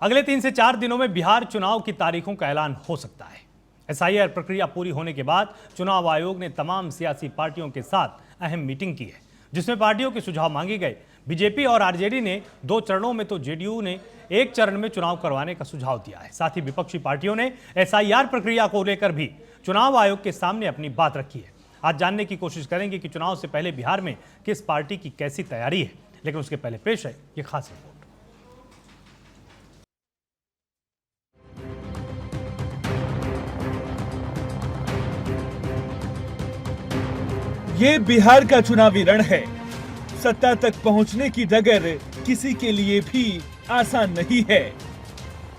अगले 3 से 4 दिनों में बिहार चुनाव की तारीखों का ऐलान हो सकता है। एसआईआर प्रक्रिया पूरी होने के बाद चुनाव आयोग ने तमाम सियासी पार्टियों के साथ अहम मीटिंग की है, जिसमें पार्टियों के सुझाव मांगे गए। बीजेपी और आरजेडी ने 2 चरणों में तो जेडीयू ने 1 चरण में चुनाव करवाने का सुझाव दिया है। साथ ही विपक्षी पार्टियों ने एसआईआर प्रक्रिया को लेकर भी चुनाव आयोग के सामने अपनी बात रखी है। आज जानने की कोशिश करेंगे कि चुनाव से पहले बिहार में किस पार्टी की कैसी तैयारी है, लेकिन उसके पहले पेश है ये खास रिपोर्ट। ये बिहार का चुनावी रण है। सत्ता तक पहुंचने की डगर किसी के लिए भी आसान नहीं है।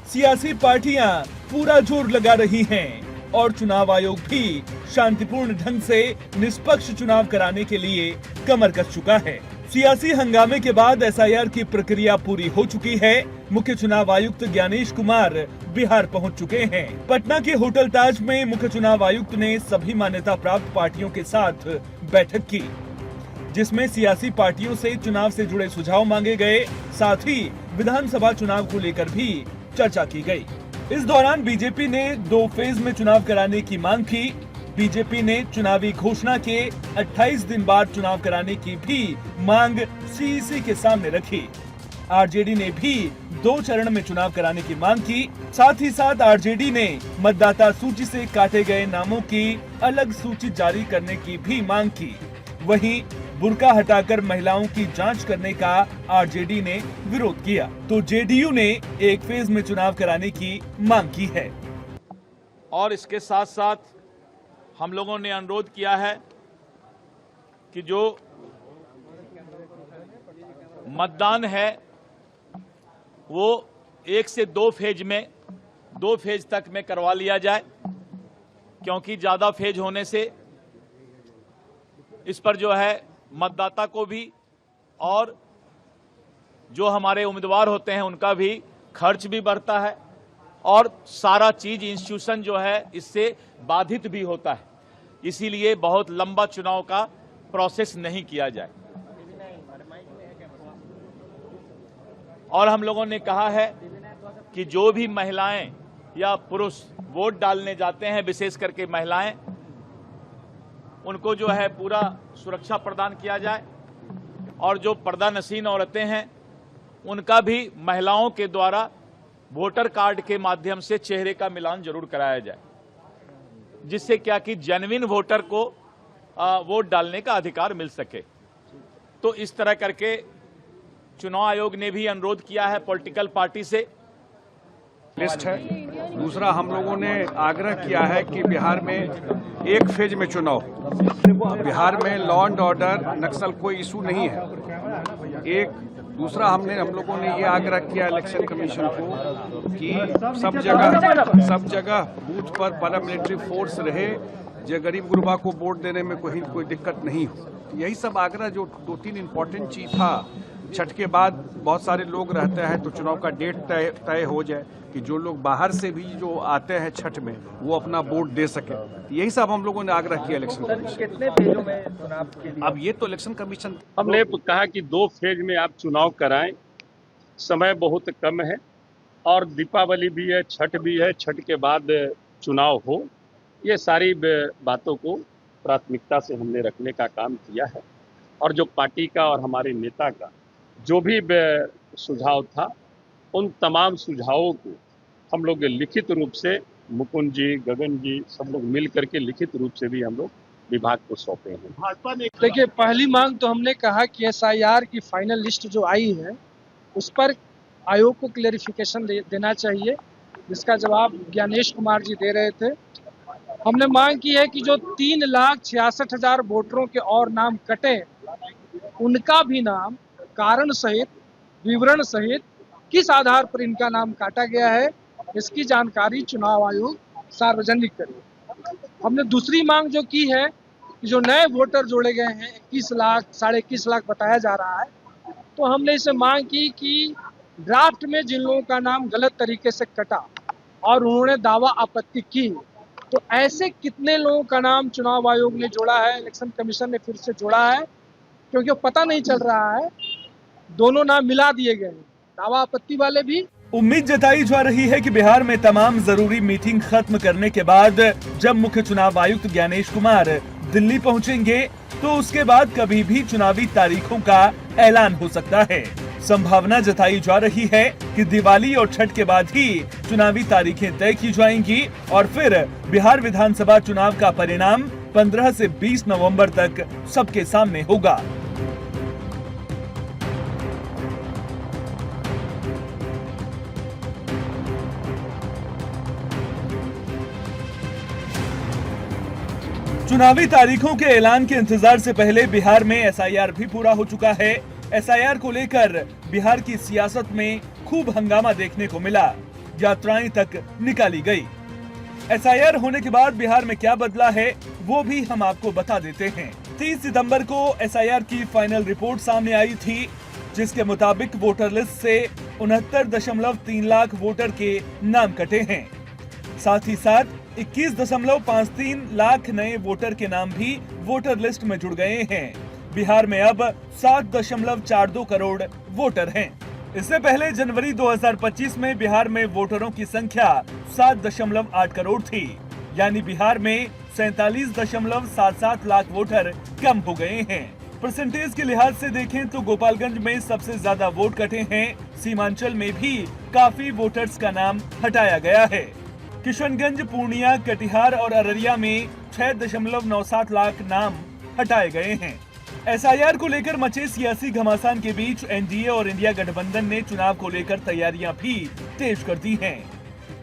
सियासी पार्टियां पूरा जोर लगा रही हैं और चुनाव आयोग भी शांतिपूर्ण ढंग से निष्पक्ष चुनाव कराने के लिए कमर कस चुका है। सियासी हंगामे के बाद एसआईआर की प्रक्रिया पूरी हो चुकी है। मुख्य चुनाव आयुक्त ज्ञानेश कुमार बिहार पहुंच चुके हैं। पटना के होटल ताज में मुख्य चुनाव आयुक्त ने सभी मान्यता प्राप्त पार्टियों के साथ बैठक की, जिसमें सियासी पार्टियों से चुनाव से जुड़े सुझाव मांगे गए। साथ ही विधानसभा चुनाव को लेकर भी चर्चा की गई। इस दौरान बीजेपी ने 2 फेज में चुनाव कराने की मांग की। बीजेपी ने चुनावी घोषणा के 28 दिन बाद चुनाव कराने की भी मांग सीईसी के सामने रखी। आरजेडी ने भी 2 चरण में चुनाव कराने की मांग की। साथ ही साथ आरजेडी ने मतदाता सूची से काटे गए नामों की अलग सूची जारी करने की भी मांग की। वहीं बुर्का हटाकर महिलाओं की जांच करने का आरजेडी ने विरोध किया, तो जेडीयू ने 1 फेज में चुनाव कराने की मांग की है। और इसके साथ साथ हम लोगों ने अनुरोध किया है कि जो मतदान है वो 1 से 2 फेज में 2 फेज तक में करवा लिया जाए, क्योंकि ज्यादा फेज होने से इस पर जो है मतदाता को भी और जो हमारे उम्मीदवार होते हैं उनका भी खर्च भी बढ़ता है और सारा चीज इंस्टीट्यूशन जो है इससे बाधित भी होता है। इसीलिए बहुत लंबा चुनाव का प्रोसेस नहीं किया जाए। और हम लोगों ने कहा है कि जो भी महिलाएं या पुरुष वोट डालने जाते हैं, विशेष करके महिलाएं, उनको जो है पूरा सुरक्षा प्रदान किया जाए और जो पर्दानशीन औरतें हैं उनका भी महिलाओं के द्वारा वोटर कार्ड के माध्यम से चेहरे का मिलान जरूर कराया जाए, जिससे क्या कि जेन्युइन वोटर को वोट डालने का अधिकार मिल सके। तो इस तरह करके चुनाव आयोग ने भी अनुरोध किया है पॉलिटिकल पार्टी से। लिस्ट है। दूसरा, हम लोगों ने आग्रह किया है कि बिहार में 1 फेज में चुनाव। बिहार में लॉ एंड ऑर्डर, नक्सल कोई इशू नहीं है। दूसरा, हम लोगों ने ये आग्रह किया इलेक्शन कमीशन को कि सब जगह बूथ पर पैरामिलिट्री फोर्स रहे, जो गरीब गुरबा को वोट देने में कोई दिक्कत नहीं हो। यही सब आग्रह, जो 2-3 इम्पोर्टेंट चीज था। छठ के बाद बहुत सारे लोग रहते हैं, तो चुनाव का डेट तय हो जाए कि जो लोग बाहर से भी जो आते हैं छठ में वो अपना वोट दे सके। यही सब हम लोगों ने आग्रह किया इलेक्शन कमीशन। कितने फेजों में चुनाव के लिए? अब ये तो इलेक्शन कमीशन, हमने कहा कि 2 फेज में आप चुनाव कराएं। समय बहुत कम है और दीपावली भी है, छठ भी है, छठ के बाद चुनाव हो। ये सारी बातों को प्राथमिकता से हमने रखने का काम किया है और जो पार्टी का और हमारे नेता का जो भी सुझाव था, उन तमाम सुझावों को हम लोग लिखित रूप से, मुकुंद जी, गगन जी, सब लोग मिल करके लिखित रूप से भी हम लोग विभाग को सौंपे हैं। भाजपा ने देखिए, पहली मांग तो हमने कहा कि एसआईआर की फाइनल लिस्ट जो आई है उस पर आयोग को क्लेरिफिकेशन देना चाहिए, जिसका जवाब ज्ञानेश कुमार जी दे रहे थे। हमने मांग की है कि जो 3,66,000 वोटरों के और नाम कटे, उनका भी नाम कारण सहित, विवरण सहित, किस आधार पर इनका नाम काटा गया है, इसकी जानकारी चुनाव आयोग सार्वजनिक करे। हमने दूसरी मांग जो की है कि जो नए वोटर जोड़े गए हैं 21 लाख, 21.5 लाख बताया जा रहा है, तो हमने इसे मांग की कि ड्राफ्ट में जिन लोगों का नाम गलत तरीके से कटा और उन्होंने दावा आपत्ति की, तो ऐसे कितने लोगों का नाम चुनाव आयोग ने जोड़ा है, इलेक्शन कमीशन ने फिर से जोड़ा है, क्योंकि वो पता नहीं चल रहा है। दोनों नाम मिला दिए गए हैं, दावा आपत्ति वाले भी उम्मीद जताई जा रही है कि बिहार में तमाम जरूरी मीटिंग खत्म करने के बाद जब मुख्य चुनाव आयुक्त ज्ञानेश कुमार दिल्ली पहुंचेंगे तो उसके बाद कभी भी चुनावी तारीखों का ऐलान हो सकता है। संभावना जताई जा रही है कि दिवाली और छठ के बाद ही चुनावी तारीखें तय की जाएंगी और फिर बिहार विधानसभा चुनाव का परिणाम 15 से 20 नवंबर तक सबके सामने होगा। चुनावी तारीखों के ऐलान के इंतजार से पहले बिहार में एसआईआर भी पूरा हो चुका है। एसआईआर को लेकर बिहार की सियासत में खूब हंगामा देखने को मिला, यात्राएं तक निकाली गई। एसआईआर होने के बाद बिहार में क्या बदला है वो भी हम आपको बता देते हैं। 30 सितंबर को एसआईआर की फाइनल रिपोर्ट सामने आई थी, जिसके मुताबिक वोटर लिस्ट से 69.3 लाख वोटर के नाम कटे हैं। साथ ही साथ 21.53 लाख नए वोटर के नाम भी वोटर लिस्ट में जुड़ गए हैं। बिहार में अब 7.42 करोड़ वोटर हैं। इससे पहले जनवरी 2025 में बिहार में वोटरों की संख्या 7.8 करोड़ थी, यानी बिहार में 47.77 लाख वोटर कम हो गए हैं। परसेंटेज के लिहाज से देखें तो गोपालगंज में सबसे ज्यादा वोट कटे हैं। सीमांचल में भी काफी वोटर्स का नाम हटाया गया है। किशनगंज, पूर्णिया, कटिहार और अररिया में 6.97 लाख नाम हटाए गए हैं। एसआईआर को लेकर मचे सियासी घमासान के बीच एनडीए और इंडिया गठबंधन ने चुनाव को लेकर तैयारियां भी तेज कर दी हैं।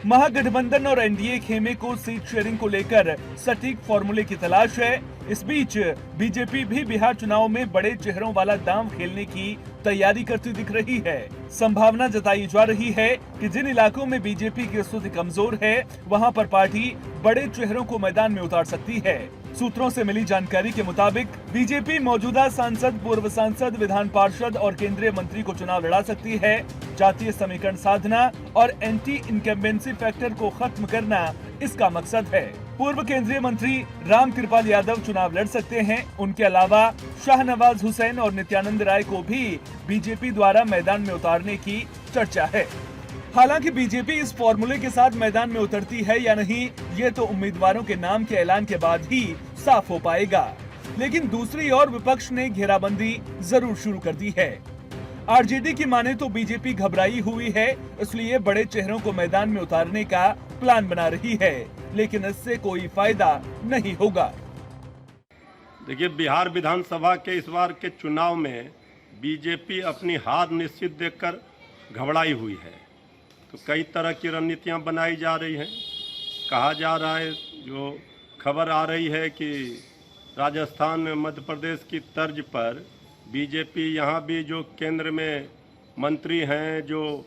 महागठबंधन और एनडीए खेमे को सीट शेयरिंग को लेकर सटीक फॉर्मूले की तलाश है। इस बीच बीजेपी भी बिहार चुनाव में बड़े चेहरों वाला दांव खेलने की तैयारी करती दिख रही है। संभावना जताई जा रही है कि जिन इलाकों में बीजेपी की स्थिति कमजोर है वहां पर पार्टी बड़े चेहरों को मैदान में उतार सकती है। सूत्रों से मिली जानकारी के मुताबिक बीजेपी मौजूदा सांसद, पूर्व सांसद, विधान पार्षद और केंद्रीय मंत्री को चुनाव लड़ा सकती है। जातीय समीकरण साधना और एंटी इनकम्बेंसी फैक्टर को खत्म करना इसका मकसद है। पूर्व केंद्रीय मंत्री रामकृपाल यादव चुनाव लड़ सकते हैं। उनके अलावा शाहनवाज हुसैन और नित्यानंद राय को भी बीजेपी द्वारा मैदान में उतारने की चर्चा है। हालांकि बीजेपी इस फॉर्मूले के साथ मैदान में उतरती है या नहीं, ये तो उम्मीदवारों के नाम के ऐलान के बाद ही साफ हो पाएगा। लेकिन दूसरी ओर विपक्ष ने घेराबंदी जरूर शुरू कर दी है। आरजेडी की माने तो बीजेपी घबराई हुई है, इसलिए बड़े चेहरों को मैदान में उतारने का प्लान बना रही है, लेकिन इससे कोई फायदा नहीं होगा। देखिए, बिहार विधानसभा के इस बार के चुनाव में बीजेपी अपनी हार निश्चित देखकर घबराई हुई है। तो कई तरह की रणनीतियां बनाई जा रही हैं। कहा जा रहा है, जो खबर आ रही है कि राजस्थान में मध्य प्रदेश की तर्ज पर बीजेपी यहाँ भी जो केंद्र में मंत्री हैं, जो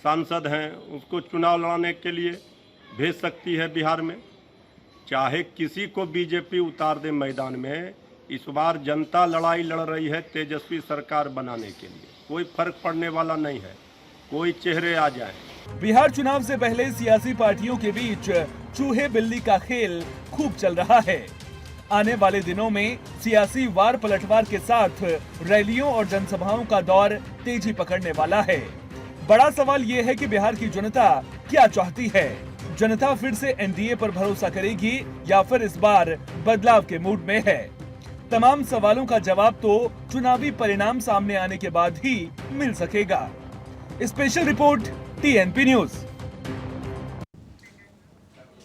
सांसद हैं, उसको चुनाव लड़ाने के लिए भेज सकती है बिहार में। चाहे किसी को बीजेपी उतार दे मैदान में, इस बार जनता लड़ाई लड़ रही है तेजस्वी सरकार बनाने के लिए। कोई फर्क पड़ने वाला नहीं है, कोई चेहरे आ जाए। बिहार चुनाव से पहले सियासी पार्टियों के बीच चूहे बिल्ली का खेल खूब चल रहा है। आने वाले दिनों में सियासी वार पलटवार के साथ रैलियों और जनसभाओं का दौर तेजी पकड़ने वाला है। बड़ा सवाल ये है कि बिहार की जनता क्या चाहती है। जनता फिर से एनडीए पर भरोसा करेगी या फिर इस बार बदलाव के मूड में है। तमाम सवालों का जवाब तो चुनावी परिणाम सामने आने के बाद ही मिल सकेगा। Special report TNP news.